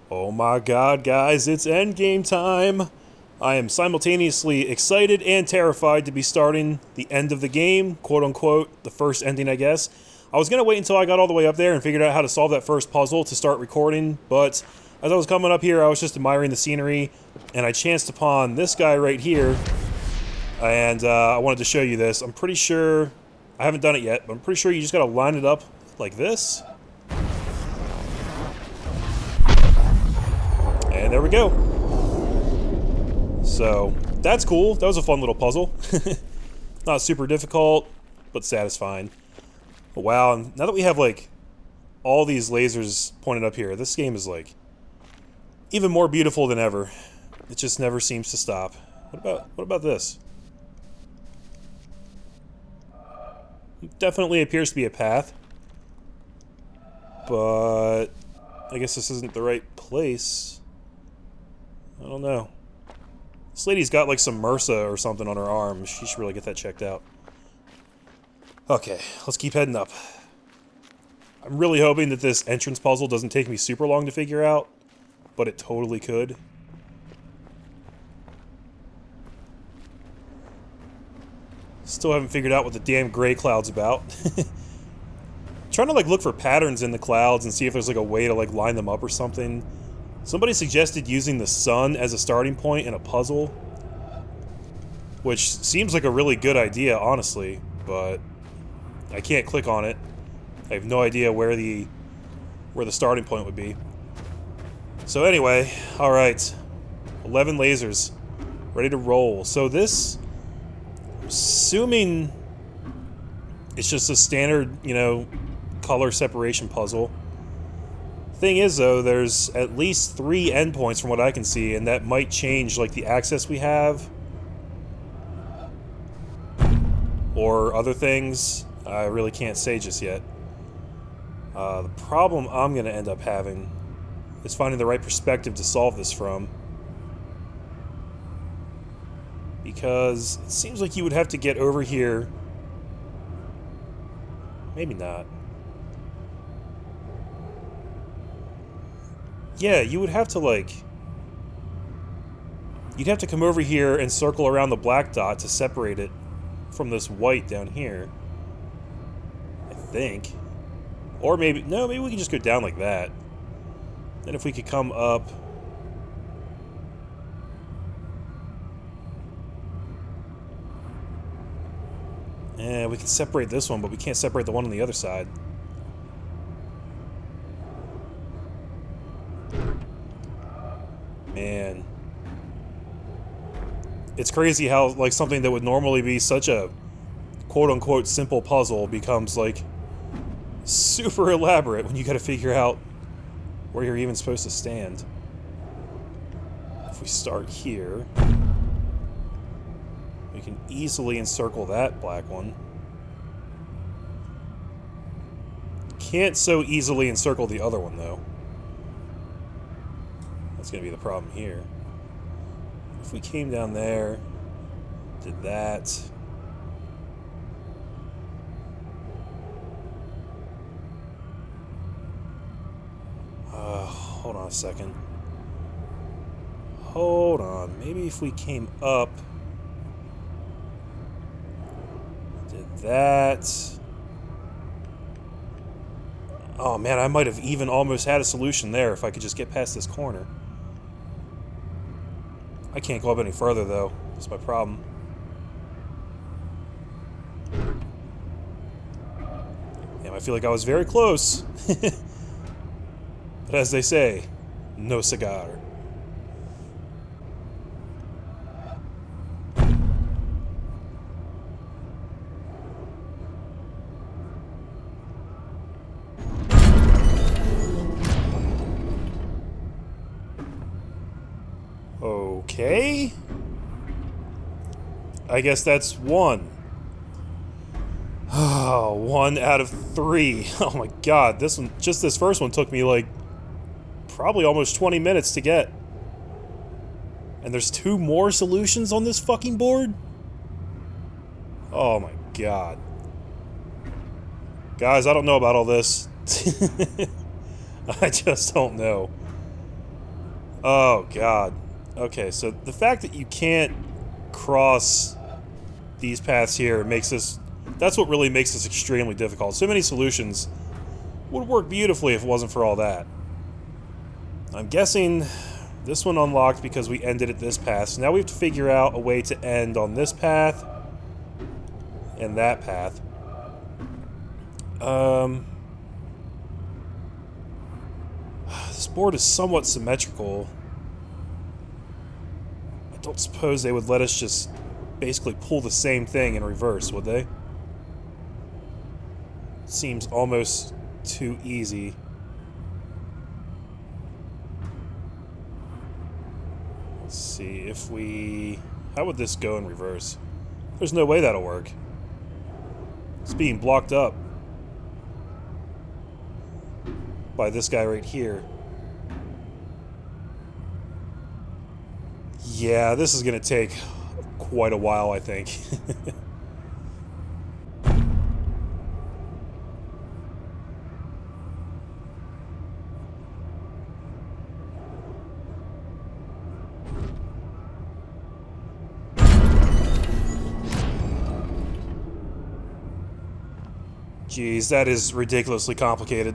Oh my god, guys, it's endgame time! I am simultaneously excited and terrified to be starting the end of the game, quote unquote, the first ending, I guess. I was gonna wait until I got all the way up there and figured out how to solve that first puzzle to start recording, but as I was coming up here, I was just admiring the scenery, and I chanced upon this guy right here, and I wanted to show you this. I'm pretty sure, I haven't done it yet, but I'm pretty sure you just gotta line it up like this. And there we go. So, that's cool. That was a fun little puzzle. Not super difficult, but satisfying. Wow, and now that we have, like, all these lasers pointed up here, this game is, like, even more beautiful than ever. It just never seems to stop. What about this? It definitely appears to be a path. But I guess this isn't the right place. I don't know. This lady's got like some MRSA or something on her arm. She should really get that checked out. Okay, let's keep heading up. I'm really hoping that this entrance puzzle doesn't take me super long to figure out, but it totally could. Still haven't figured out what the damn gray cloud's about. Trying to like look for patterns in the clouds and see if there's like a way to like line them up or something. Somebody suggested using the sun as a starting point in a puzzle, which seems like a really good idea, honestly, but I can't click on it. I have no idea where the starting point would be. So anyway, all right, 11 lasers, ready to roll. So this, assuming it's just a standard, you know, color separation puzzle. Thing is, though, there's at least 3 endpoints from what I can see, and that might change, like, the access we have. Or other things. I really can't say just yet. The problem I'm going to end up having is finding the right perspective to solve this from. Because it seems like you would have to get over here. Maybe not. Yeah, you would have to, like... You'd have to come over here and circle around the black dot to separate it from this white down here. I think. Or maybe... No, maybe we can just go down like that. Then if we could come up... we can separate this one, but we can't separate the one on the other side. Man. It's crazy how, like, something that would normally be such a quote-unquote simple puzzle becomes, like, super elaborate when you gotta figure out where you're even supposed to stand. If we start here, we can easily encircle that black one. Can't so easily encircle the other one, though. That's gonna be the problem here. If we came down there, did that. Hold on a second. Hold on. Maybe if we came up, did that. Oh man, I might have even almost had a solution there if I could just get past this corner. I can't go up any further though. That's my problem. Damn, I feel like I was very close. But as they say, no cigar. Okay. I guess that's 1. Oh, 1 out of 3. Oh my god, this one, just this first one took me like probably almost 20 minutes to get. And there's 2 more solutions on this fucking board? Oh my god. Guys, I don't know about all this. I just don't know. Oh, God. Okay, so the fact that you can't cross these paths here makes this... That's what really makes this extremely difficult. So many solutions would work beautifully if it wasn't for all that. I'm guessing this one unlocked because we ended at this path. So now we have to figure out a way to end on this path and that path. This board is somewhat symmetrical. I don't suppose they would let us just basically pull the same thing in reverse, would they? Seems almost too easy. Let's see if we... How would this go in reverse? There's no way that'll work. It's being blocked up by this guy right here. Yeah, this is gonna take quite a while, I think. Jeez, that is ridiculously complicated.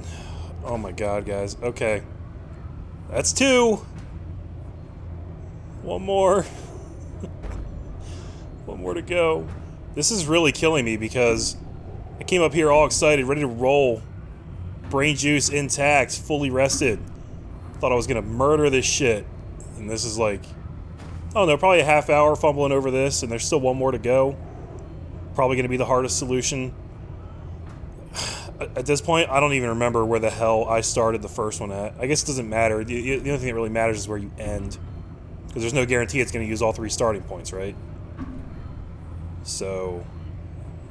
Oh my god, guys. Okay. That's two! One more. One more to go. This is really killing me because I came up here all excited, ready to roll. Brain juice intact, fully rested. Thought I was gonna murder this shit. And this is like... Oh no, probably a half hour fumbling over this, and there's still one more to go. Probably gonna be the hardest solution. At this point, I don't even remember where the hell I started the first one at. I guess it doesn't matter. The only thing that really matters is where you end. Because there's no guarantee it's going to use all 3 starting points, right? So,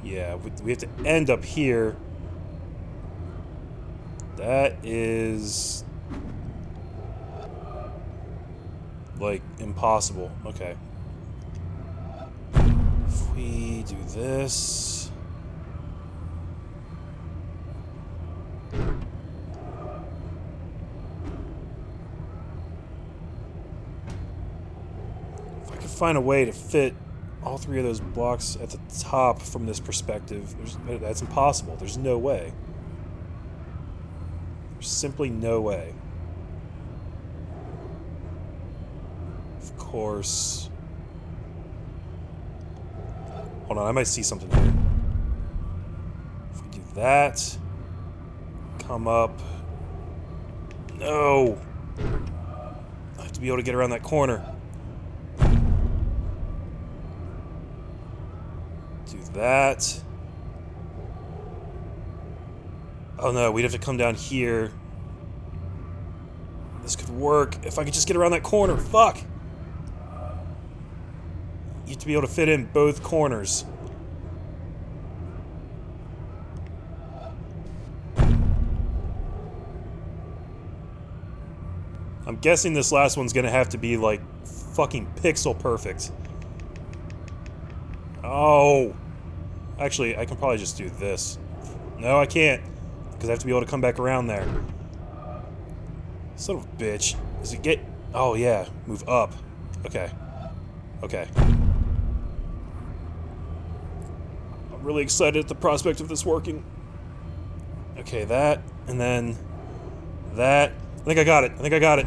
yeah, we have to end up here. That is... like, impossible. Okay. If we do this... Find a way to fit all 3 of those blocks at the top from this perspective. That's impossible. There's no way. There's simply no way. Of course. Hold on, I might see something here. If we do that, come up. No! I have to be able to get around that corner. That. Oh no, we'd have to come down here. This could work if I could just get around that corner. Fuck! You have to be able to fit in both corners. I'm guessing this last one's gonna have to be like fucking pixel perfect. Oh! Actually, I can probably just do this. No, I can't. Because I have to be able to come back around there. Son of a bitch. Does it get... Oh, yeah. Move up. Okay. Okay. I'm really excited at the prospect of this working. Okay, that. And then... that. I think I got it. I think I got it.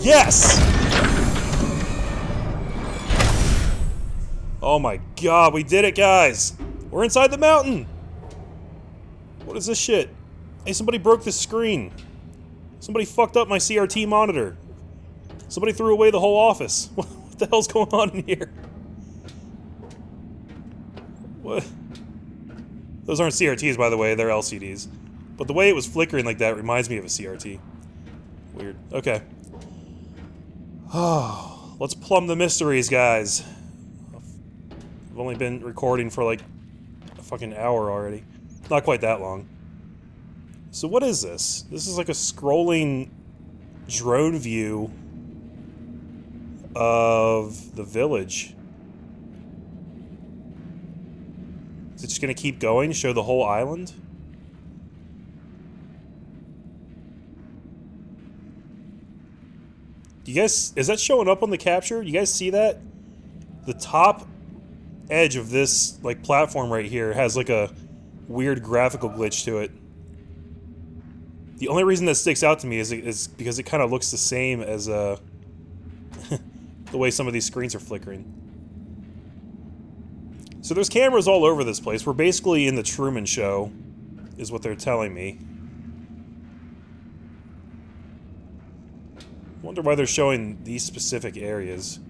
Yes! Oh my god, we did it, guys! We're inside the mountain! What is this shit? Hey, somebody broke the screen. Somebody fucked up my CRT monitor. Somebody threw away the whole office. What the hell's going on in here? What? Those aren't CRTs, by the way, they're LCDs. But the way it was flickering like that reminds me of a CRT. Weird. Okay. Oh, let's plumb the mysteries, guys. I've only been recording for like a fucking hour already. Not quite that long. So what is this? This is like a scrolling drone view of the village. Is it just gonna keep going, show the whole island? You guys, is that showing up on the capture? You guys see that? The top edge of this, like, platform right here has, like, a weird graphical glitch to it. The only reason that sticks out to me is because it kind of looks the same as, the way some of these screens are flickering. So there's cameras all over this place. We're basically in the Truman Show, is what they're telling me. Wonder why they're showing these specific areas.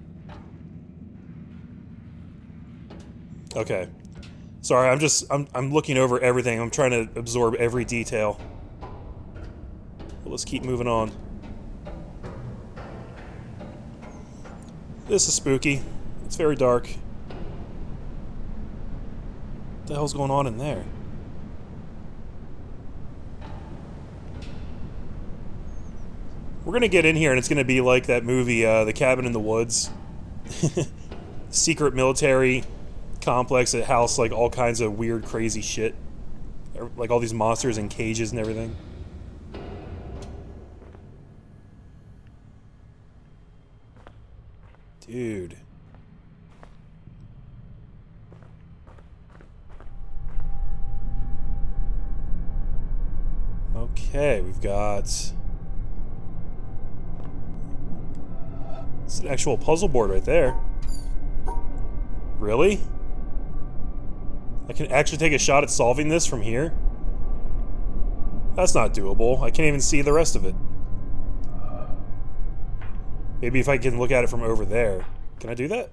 Okay. Sorry, I'm looking over everything. I'm trying to absorb every detail. But let's keep moving on. This is spooky. It's very dark. What the hell's going on in there? We're gonna get in here and it's gonna be like that movie, The Cabin in the Woods. Secret military complex that house like all kinds of weird, crazy shit. Like all these monsters in cages and everything. Dude. Okay, we've got... It's an actual puzzle board right there. Really? I can actually take a shot at solving this from here? That's not doable. I can't even see the rest of it. Maybe if I can look at it from over there. Can I do that?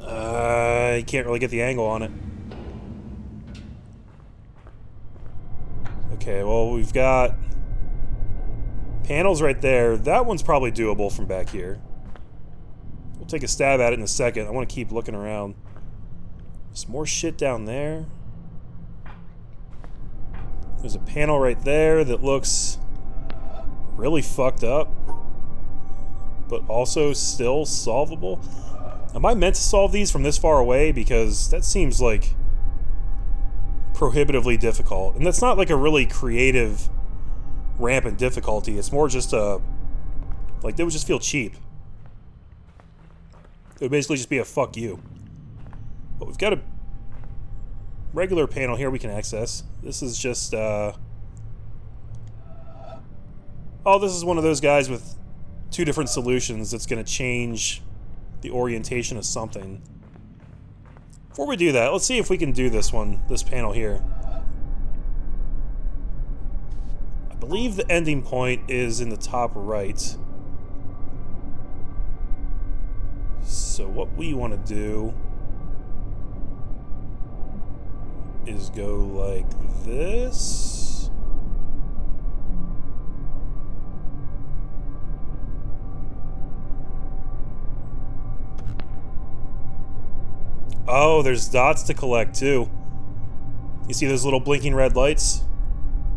I can't really get the angle on it. Okay, well, we've got panels right there. That one's probably doable from back here. We'll take a stab at it in a second. I want to keep looking around. There's more shit down there. There's a panel right there that looks really fucked up, but also still solvable. Am I meant to solve these from this far away? Because that seems like prohibitively difficult. And that's not like a really creative ramp in difficulty. It's more just a... like, they would just feel cheap. It would basically just be a fuck you. But we've got a regular panel here we can access. This is just, oh, this is one of those guys with two different solutions that's going to change the orientation of something. Before we do that, let's see if we can do this one, this panel here. I believe the ending point is in the top right. So what we want to do is go like this. Oh, there's dots to collect too. You see those little blinking red lights?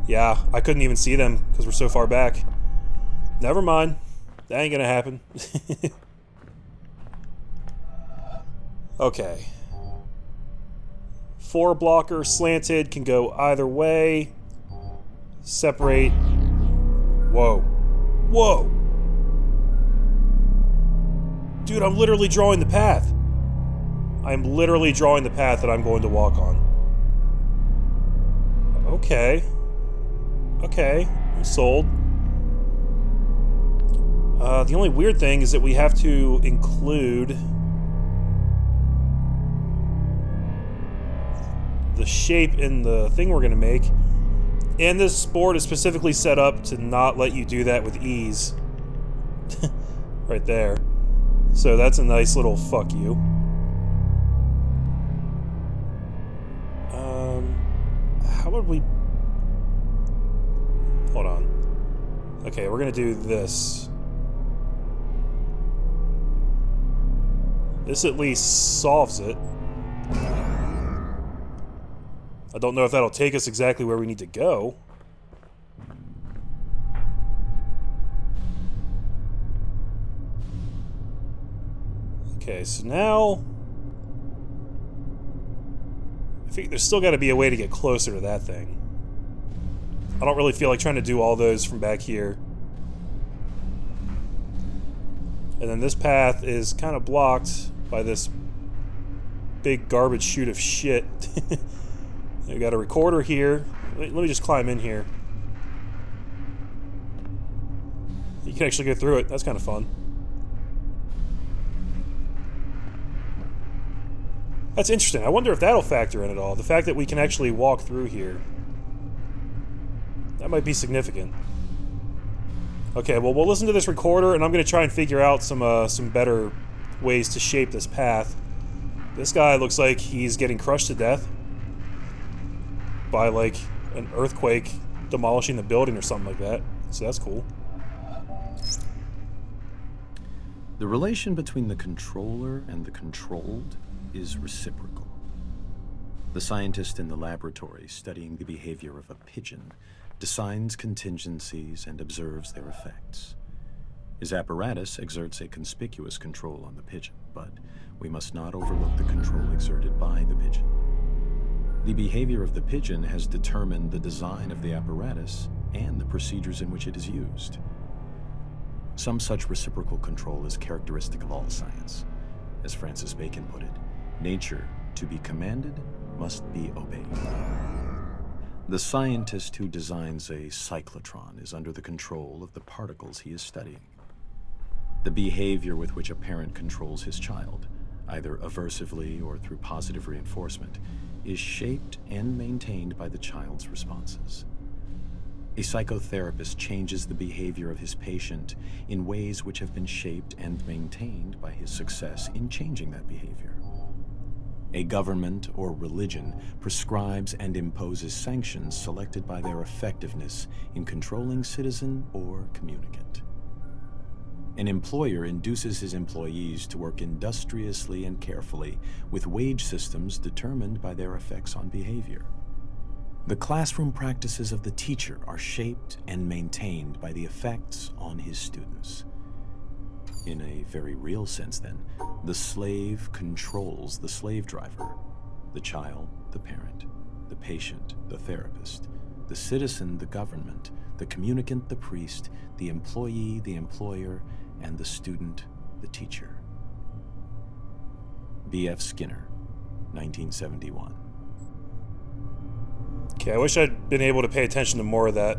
Yeah, I couldn't even see them because we're so far back. Never mind. That ain't gonna happen. Okay. 4 blocker, slanted, can go either way. Separate. Whoa. Whoa! Dude, I'm literally drawing the path. I'm literally drawing the path that I'm going to walk on. Okay. Okay, I'm sold. The only weird thing is that we have to include the shape in the thing we're going to make. And this board is specifically set up to not let you do that with ease. Right there. So that's a nice little fuck you. How would we... Hold on. Okay, we're going to do this. This at least solves it. I don't know if that'll take us exactly where we need to go. Okay, so now... I think there's still got to be a way to get closer to that thing. I don't really feel like trying to do all those from back here. And then this path is kind of blocked by this big garbage chute of shit. We got a recorder here. Let me just climb in here. You can actually get through it. That's kind of fun. That's interesting. I wonder if that'll factor in at all. The fact that we can actually walk through here. That might be significant. Okay, well, we'll listen to this recorder, and I'm going to try and figure out some better ways to shape this path. This guy looks like he's getting crushed to death by, like, an earthquake demolishing the building or something like that. So that's cool. The relation between the controller and the controlled is reciprocal. The scientist in the laboratory studying the behavior of a pigeon designs contingencies and observes their effects. His apparatus exerts a conspicuous control on the pigeon, but we must not overlook the control exerted by the pigeon. The behavior of the pigeon has determined the design of the apparatus and the procedures in which it is used. Some such reciprocal control is characteristic of all science. As Francis Bacon put it, nature, to be commanded, must be obeyed. The scientist who designs a cyclotron is under the control of the particles he is studying. The behavior with which a parent controls his child, either aversively or through positive reinforcement, is shaped and maintained by the child's responses. A psychotherapist changes the behavior of his patient in ways which have been shaped and maintained by his success in changing that behavior. A government or religion prescribes and imposes sanctions selected by their effectiveness in controlling citizen or communicant. An employer induces his employees to work industriously and carefully with wage systems determined by their effects on behavior. The classroom practices of the teacher are shaped and maintained by the effects on his students. In a very real sense, then, the slave controls the slave driver, the child, the parent, the patient, the therapist, the citizen, the government, the communicant, the priest, the employee, the employer, and the student, the teacher. B.F. Skinner, 1971. Okay, I wish I'd been able to pay attention to more of that.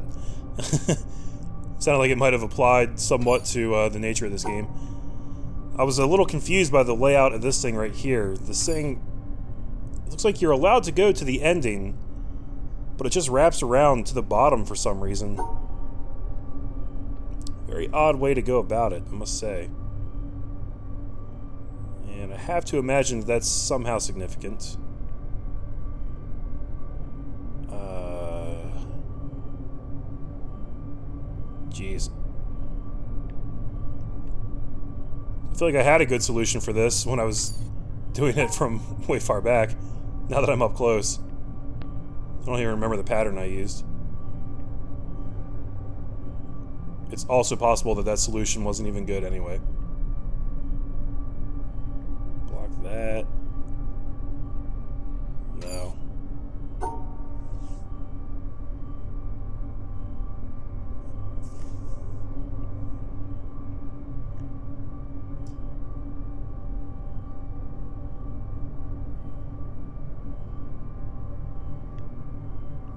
Sounded like it might have applied somewhat to the nature of this game. I was a little confused by the layout of this thing right here. This thing, it looks like you're allowed to go to the ending, but it just wraps around to the bottom for some reason. Very odd way to go about it, I must say. And I have to imagine that that's somehow significant. Jeez. I feel like I had a good solution for this when I was doing it from way far back. Now that I'm up close, I don't even remember the pattern I used. It's also possible that that solution wasn't even good anyway. Block that. No.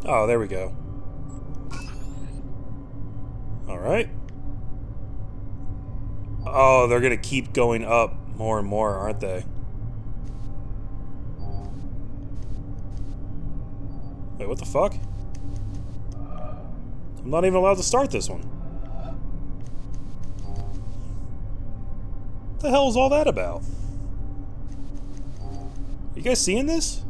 Oh, there we go. Alright. Oh, they're gonna keep going up more and more, aren't they? Wait, what the fuck? I'm not even allowed to start this one. What the hell is all that about? You guys seeing this?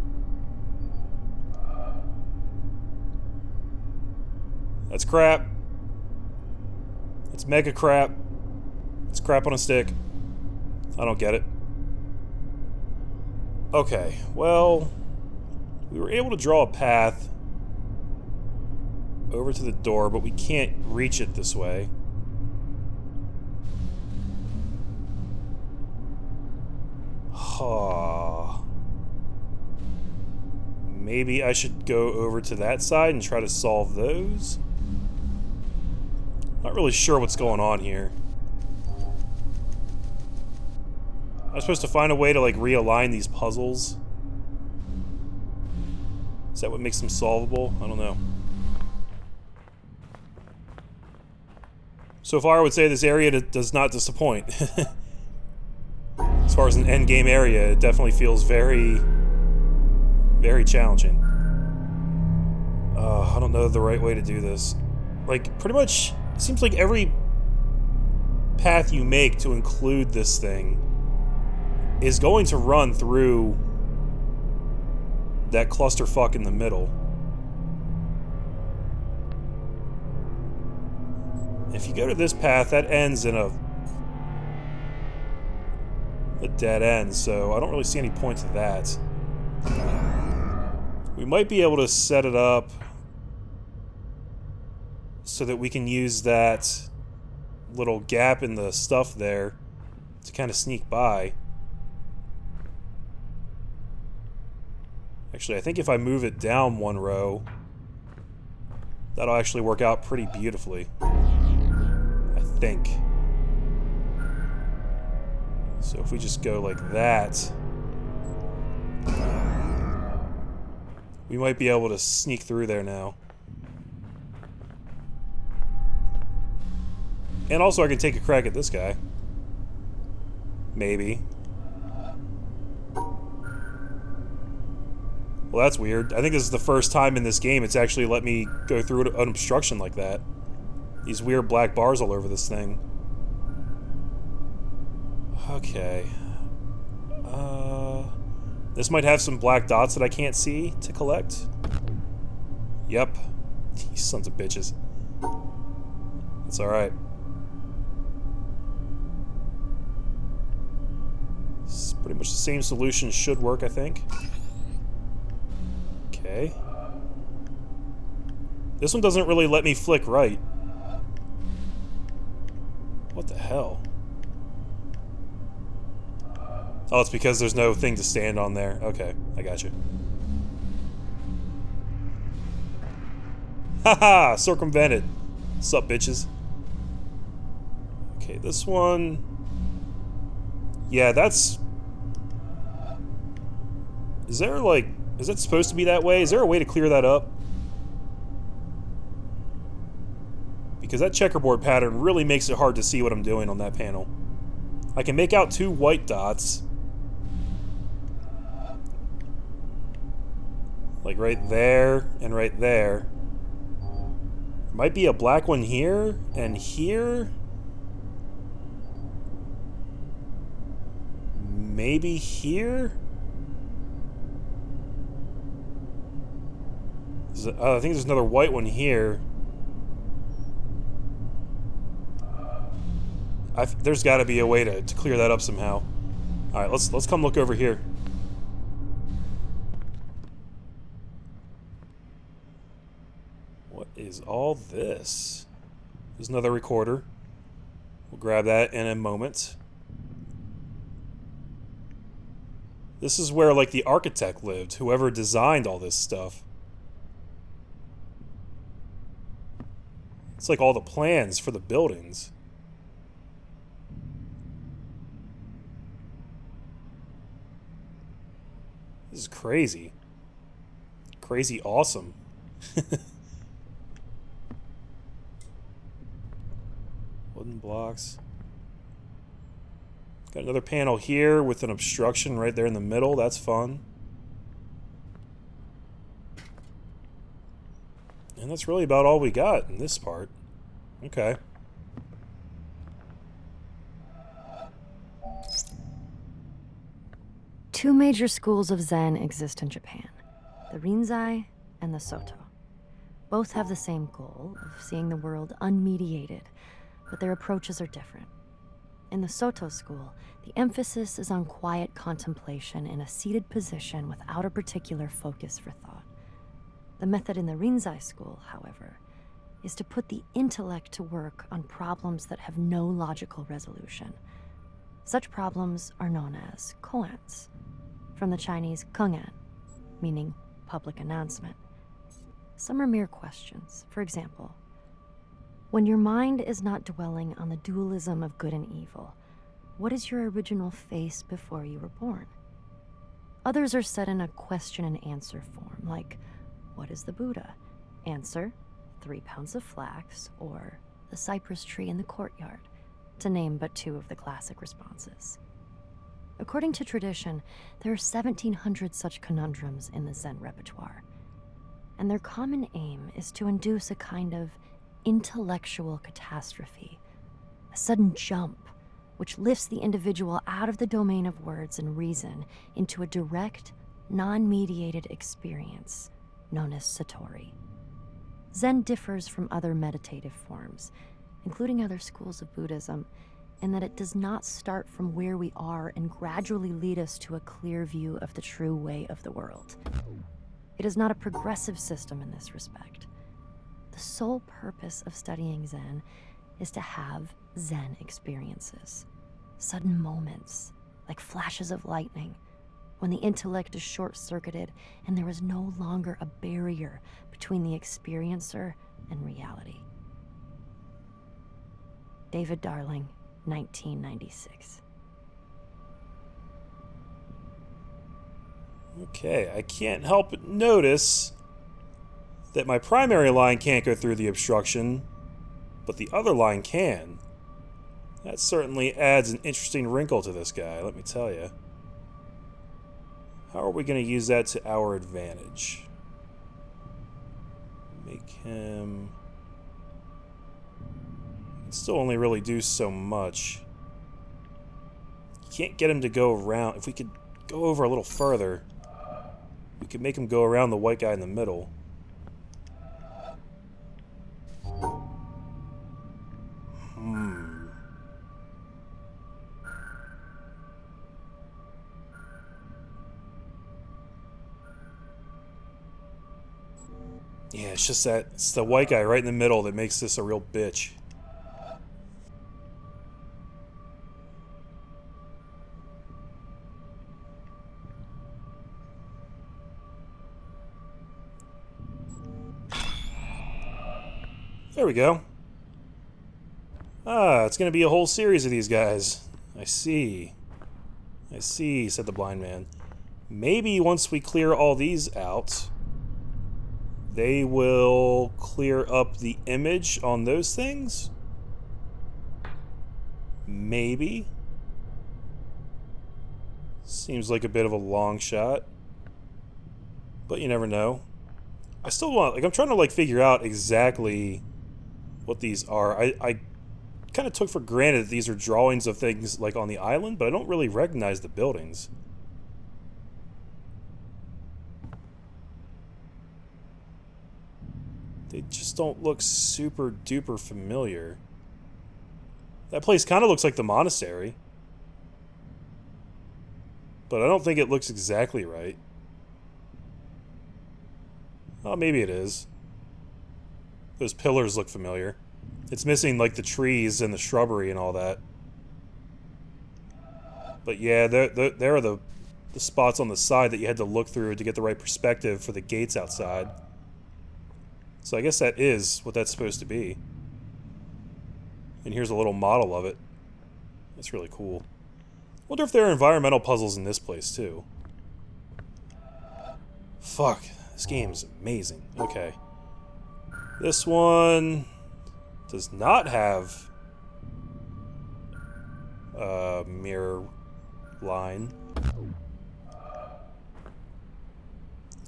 That's crap. It's mega crap. It's crap on a stick. I don't get it. Okay, well, we were able to draw a path over to the door, but we can't reach it this way. maybe I should go over to that side and try to solve those. Not really sure what's going on here. I'm supposed to find a way to, like, realign these puzzles. Is that what makes them solvable? I don't know. So far, I would say this area does not disappoint. As far as an endgame area, it definitely feels very, very challenging. I don't know the right way to do this. Like, pretty much, it seems like every path you make to include this thing is going to run through that clusterfuck in the middle. If you go to this path, that ends in a dead end, so I don't really see any point to that. We might be able to set it up so that we can use that little gap in the stuff there to kind of sneak by. Actually, I think if I move it down one row, that'll actually work out pretty beautifully. I think. So if we just go like that, we might be able to sneak through there now. And also I can take a crack at this guy. Maybe. Well, that's weird. I think this is the first time in this game it's actually let me go through an obstruction like that. These weird black bars all over this thing. Okay. This might have some black dots that I can't see to collect. Yep. These sons of bitches. It's alright. Pretty much the same solution should work, I think. Okay. This one doesn't really let me flick right. What the hell? Oh, it's because there's no thing to stand on there. Okay, I got you. Haha! Circumvented. Sup, bitches? Okay, this one... Yeah, that's... Is there, like... Is it supposed to be that way? Is there a way to clear that up? Because that checkerboard pattern really makes it hard to see what I'm doing on that panel. I can make out two white dots. Like right there and right there. Might be a black one here and here. Maybe here? I think there's another white one here. There's got to be a way to clear that up somehow. All right, let's come look over here. What is all this? There's another recorder. We'll grab that in a moment. This is where, like, the architect lived, whoever designed all this stuff. It's like all the plans for the buildings. This is crazy. Crazy awesome. Wooden blocks. Got another panel here with an obstruction right there in the middle. That's fun. And that's really about all we got in this part. Okay. Two major schools of Zen exist in Japan, the Rinzai and the Soto. Both have the same goal of seeing the world unmediated, but their approaches are different. In the Soto school, the emphasis is on quiet contemplation in a seated position without a particular focus for thought. The method in the Rinzai school, however, is to put the intellect to work on problems that have no logical resolution. Such problems are known as koans, from the Chinese kengan, meaning public announcement. Some are mere questions. For example, when your mind is not dwelling on the dualism of good and evil, what is your original face before you were born? Others are set in a question and answer form, like, what is the Buddha? Answer, 3 pounds of flax, or the cypress tree in the courtyard, to name but 2 of the classic responses. According to tradition, there are 1,700 such conundrums in the Zen repertoire, and their common aim is to induce a kind of intellectual catastrophe, a sudden jump which lifts the individual out of the domain of words and reason into a direct, non-mediated experience known as Satori. Zen differs from other meditative forms, including other schools of Buddhism, in that it does not start from where we are and gradually lead us to a clear view of the true way of the world. It is not a progressive system in this respect. The sole purpose of studying Zen is to have Zen experiences, sudden moments, like flashes of lightning, when the intellect is short-circuited and there is no longer a barrier between the experiencer and reality. David Darling, 1996. Okay, I can't help but notice that my primary line can't go through the obstruction, but the other line can. That certainly adds an interesting wrinkle to this guy, let me tell you. How are we going to use that to our advantage? Make him... Still only really do so much. Can't get him to go around. If we could go over a little further, we could make him go around the white guy in the middle. Yeah, it's just that it's the white guy right in the middle that makes this a real bitch. There we go. Ah, it's going to be a whole series of these guys. I see. I see, said the blind man. Maybe once we clear all these out, they will clear up the image on those things? Maybe. Seems like a bit of a long shot. But you never know. I still want, like, I'm trying to, like, figure out exactly what these are. I kind of took for granted that these are drawings of things, like, on the island, but I don't really recognize the buildings. They just don't look super duper familiar. That place kind of looks like the monastery. But I don't think it looks exactly right. Oh, maybe it is. Those pillars look familiar. It's missing, like, the trees and the shrubbery and all that. But yeah, there are the spots on the side that you had to look through to get the right perspective for the gates outside. So I guess that is what that's supposed to be. And here's a little model of it. That's really cool. Wonder if there are environmental puzzles in this place, too. Fuck. This game is amazing. Okay. This one does not have a mirror line.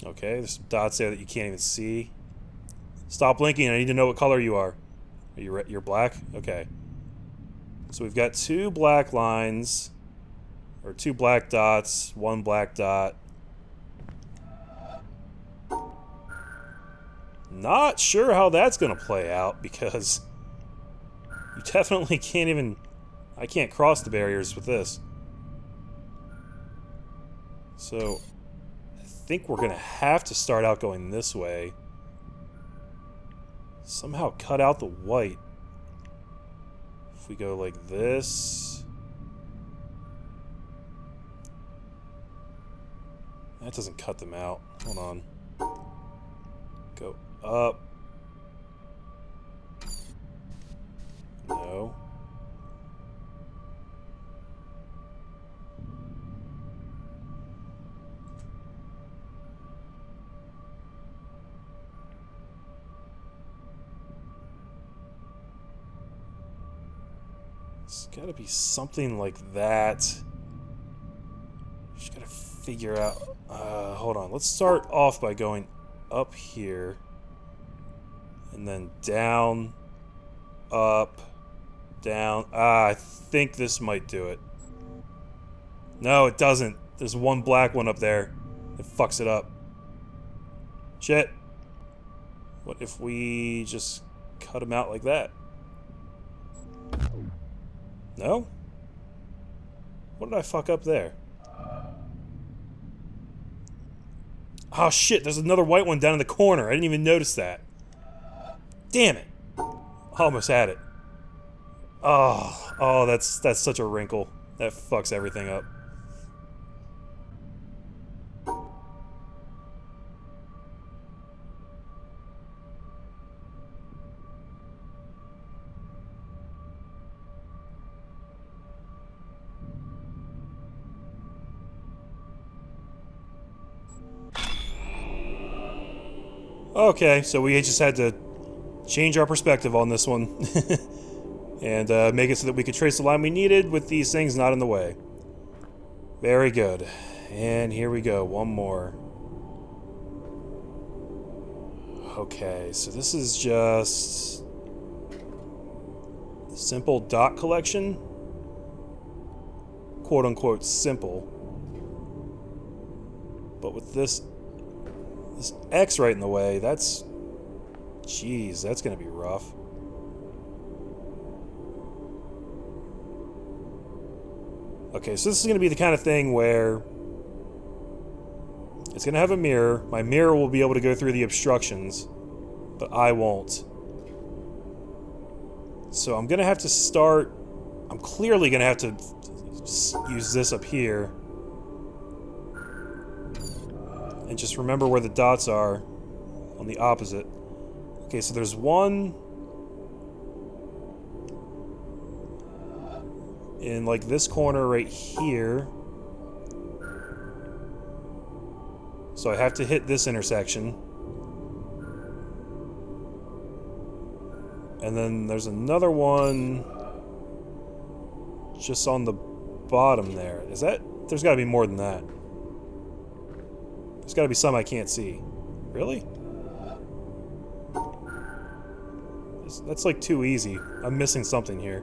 Okay, there's some dots there that you can't even see. Stop blinking. I need to know what color you are. Are you you're black? Okay. So we've got 2 black lines, or 2 black dots, 1 black dot. Not sure how that's going to play out, because you definitely can't even... I can't cross the barriers with this. So, I think we're going to have to start out going this way. Somehow cut out the white. If we go like this... That doesn't cut them out. Hold on. Go up. No. It's gotta be something like that. Just gotta figure out. Hold on. Let's start off by going up here. And then down. Up. Down. I think this might do it. No, it doesn't. There's one black one up there. It fucks it up. Shit. What if we just cut him out like that? No? What did I fuck up there? Oh shit, there's another white one down in the corner. I didn't even notice that. Damn it. Almost had it. Oh, that's such a wrinkle. That fucks everything up. Okay, so we just had to change our perspective on this one. And make it so that we could trace the line we needed with these things not in the way. Very good. And here we go, one more. Okay, so this is just simple dot collection. Quote unquote simple. But with this X right in the way, that's... Jeez, that's gonna be rough. Okay, so this is gonna be the kind of thing where it's gonna have a mirror. My mirror will be able to go through the obstructions, but I won't. So I'm gonna have to start... I'm clearly gonna have to use this up here. And just remember where the dots are on the opposite. Okay, so there's one in like this corner right here. So I have to hit this intersection. And then there's another one just on the bottom there. Is that... There's got to be more than that. There's got to be some I can't see. Really? That's like too easy. I'm missing something here.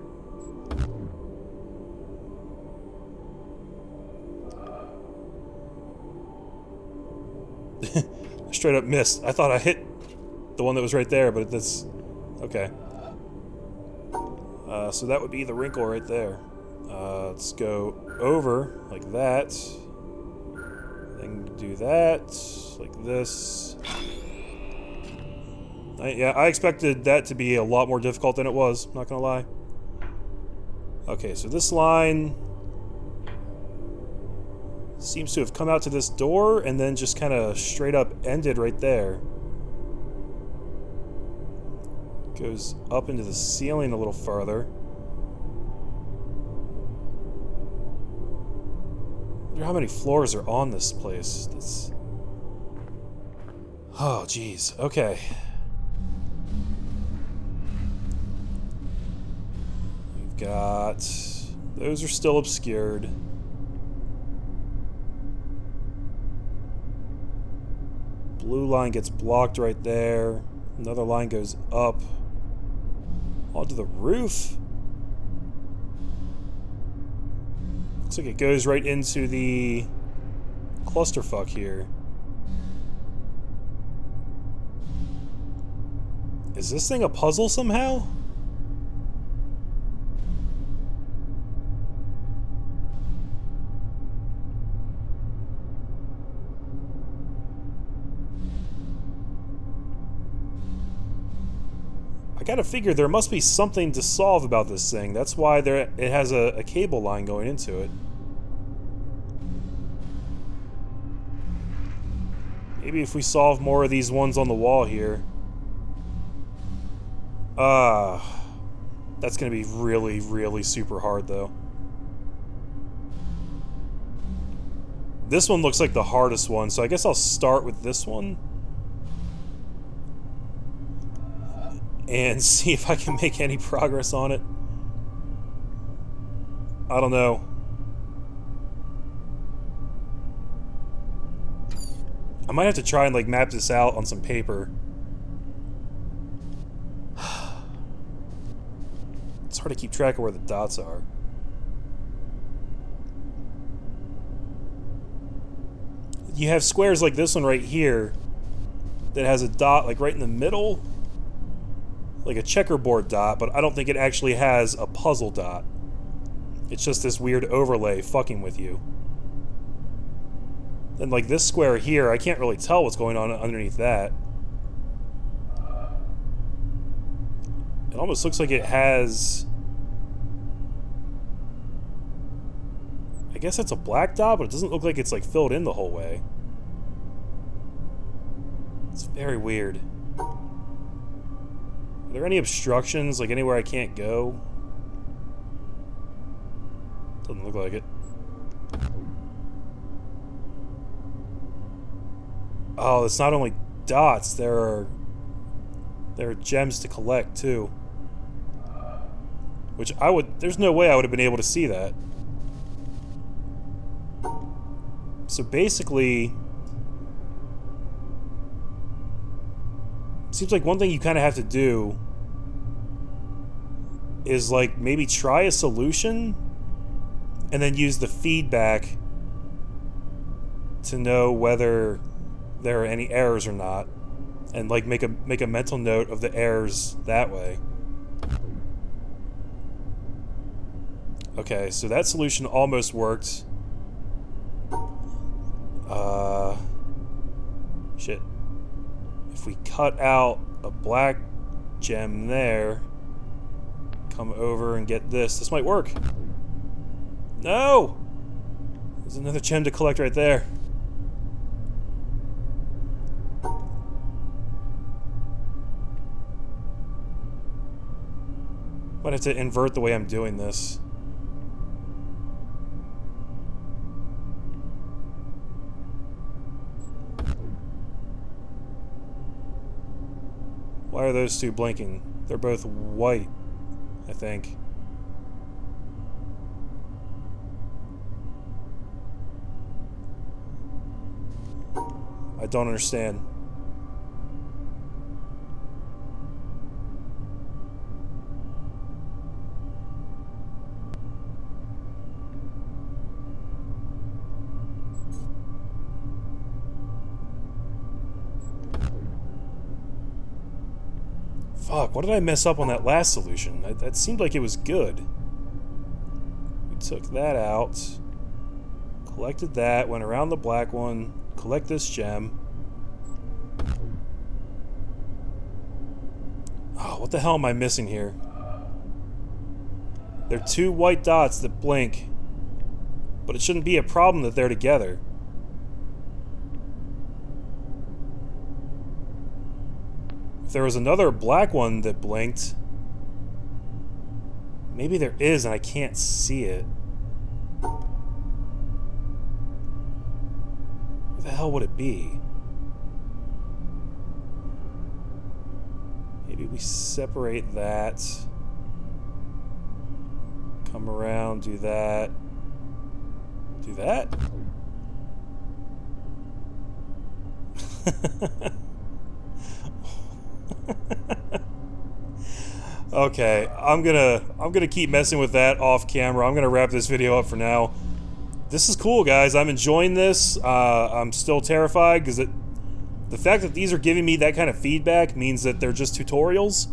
Straight up missed. I thought I hit the one that was right there, but that's... Okay. So that would be the wrinkle right there. Let's go over like that. Then do that, like this. Yeah, I expected that to be a lot more difficult than it was, not gonna lie. Okay, so this line seems to have come out to this door and then just kind of straight up ended right there. Goes up into the ceiling a little farther. I wonder how many floors are on this place. That's... Oh, jeez. Okay. We've got... Those are still obscured. Blue line gets blocked right there. Another line goes up onto the roof. Looks like it goes right into the clusterfuck here. Is this thing a puzzle somehow? I gotta figure there must be something to solve about this thing. That's why it has a cable line going into it. Maybe if we solve more of these ones on the wall here. That's gonna be really, really super hard, though. This one looks like the hardest one, so I guess I'll start with this one. And see if I can make any progress on it. I don't know. I might have to try and, like, map this out on some paper. It's hard to keep track of where the dots are. You have squares like this one right here that has a dot, like, right in the middle. Like a checkerboard dot, but I don't think it actually has a puzzle dot. It's just this weird overlay fucking with you. Then, like, this square here, I can't really tell what's going on underneath that. It almost looks like it has... I guess it's a black dot, but it doesn't look like it's, like, filled in the whole way. It's very weird. Are there any obstructions, like anywhere I can't go? Doesn't look like it. Oh, it's not only dots, there are gems to collect too. Which there's no way I would have been able to see that. So basically, seems like one thing you kind of have to do is, like, maybe try a solution and then use the feedback to know whether there are any errors or not, and, like, make a mental note of the errors that way. Okay, so that solution almost worked. Shit. If we cut out a black gem there, come over and get this might work. No! There's another gem to collect right there. Might have to invert the way I'm doing this. Why are those two blinking? They're both white, I think. I don't understand. Fuck, what did I mess up on that last solution? That seemed like it was good. We took that out. Collected that, went around the black one. Collect this gem. Oh, what the hell am I missing here? There are two white dots that blink. But it shouldn't be a problem that they're together. If there was another black one that blinked, maybe there is and I can't see it. Where the hell would it be? Maybe we separate that. Come around, do that. Do that? Okay, I'm gonna keep messing with that off camera. I'm gonna wrap this video up for now. This is cool, guys. I'm enjoying this. I'm still terrified because the fact that these are giving me that kind of feedback means that they're just tutorials.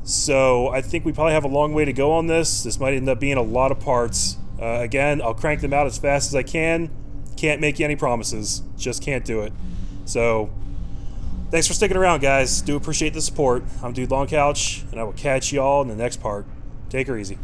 So I think we probably have a long way to go on this. This might end up being a lot of parts. Again, I'll crank them out as fast as I can. Can't make you any promises. Just can't do it. So thanks for sticking around, guys. Do appreciate the support. I'm Dude Long Couch, and I will catch y'all in the next part. Take her easy.